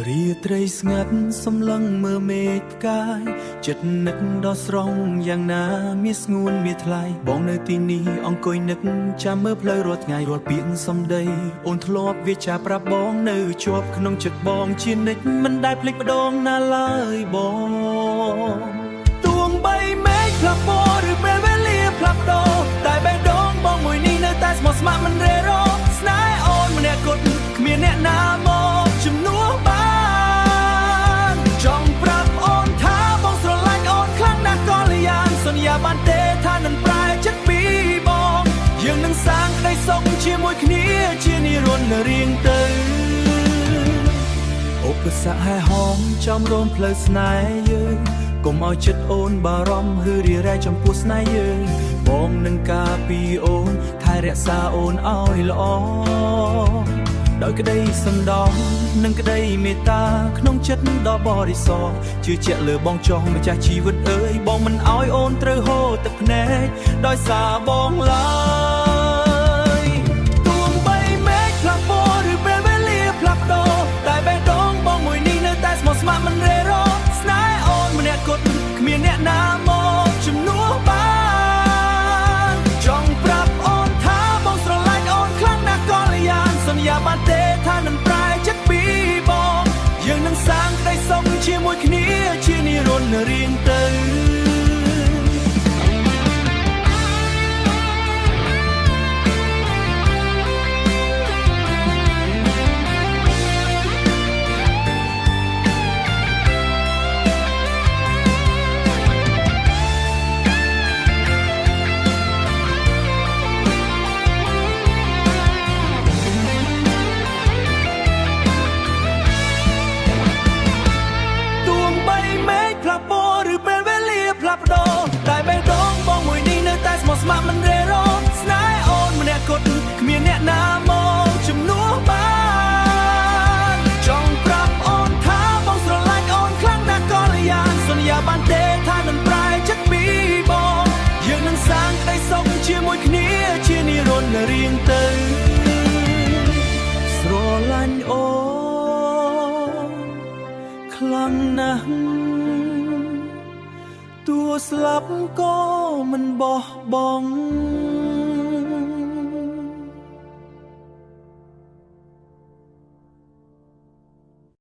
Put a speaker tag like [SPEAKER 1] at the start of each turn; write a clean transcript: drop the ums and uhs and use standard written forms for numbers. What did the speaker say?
[SPEAKER 1] រាត្រីស្ងាត់សំឡឹងមើលមេឃផ្កាយចិត្តនឹកដល់ស្រង់យ៉ាងណាមានស្ងួនមានថ្លៃបងនៅទីនេះអង្គុយនឹកចាំមើលផ្លូវរាល់ថ្ងៃរាល់ពាក្យសម្ដីអូនធ្លាប់វាចាប្រាប់បងនៅជាប់ក្នុងចិត្តបងជានិច្ចមិនដែលភ្លេចម្ដងណាឡើយបងទួងបីមេឃផ្លាស់ប្ដូរឬពេលវេលាផ្លាស់ប្ដូរតែបេះដូងបងមួយនេះនៅតែស្មោះស្ម័គ្រមិនរេរោស្នេហ៍អូនម្នាក់គត់គ្មានអ្នកណាមកជំនួសបានចង់ប្រាប់អូនថាបងស្រឡាញ់អូនខ្លាំងណាស់ក៏លយ៉ាងសន្យាបានទេថានឹងប្រែចិត្តពីបងយើងនឹងសាងក្តីសុខជាមួយគ្នាជានិរន្តរ៍រៀងទៅឧបសគ្គហែហមចំរំផ្លូវស្នេហ៍យើងកុំឲ្យចិត្តអូនបារម្ភឬរារែកចំពោះស្នេហ៍យើងបងនឹងការពារអូនថែរក្សាអូនឲ្យល្អដោយក្តីសន្តោសនិងក្តីមេត្តាក្នុងចិត្តដ៏បរិសុទ្ធជឿជាក់លើបងចោះម្ចាស់ជីវិតអើយបងមិនឲ្យអូនត្រូវហូរទឹកភ្នែកដោយសារបងឡើយទួងបីមេឃផ្លាស់ប្ដូរឬពេលវេលាផ្លាស់ប្ដូរតែបេះដូងបងមួយនេះនៅតែស្មោះស្ម័គ្រមិនរេរោស្នេហ៍អូនម្នាក់គត់គ្មានអ្នកណាមកជំនួសបានចង់ប្រាប់អូនថាបងស្រឡាញ់អូនខ្លាំងណាស់ក៏លយ៉ាងសន្យាបានទេថានឹងប្រែចិត្តពីបងយើងនឹងសាងក្តីសុខជាមួយគ្នាជានិរន្តរ៍រៀងទៅតែបេះដូងបងមួយនេះនៅតែស្មោះស្ម័គ្រមិនរេរោស្នេហ៍អូនម្នាក់គត់គ្មានអ្នកណាមកជំនួសបានចង់ប្រាប់អូនថាបងស្រឡាញ់អូនខ្លាំងណាស់ក៏លយ៉ាងសន្យាបានទេថានឹងប្រែចិត្តពីបងយើងនឹងសាងក្តីសុខជាមួយគ្នាជានិរន្តរ៍រៀងទៅស្រឡាញ់អូនខ្លាំងណាស់តួស្លាប់ក៏មិនបោះបង់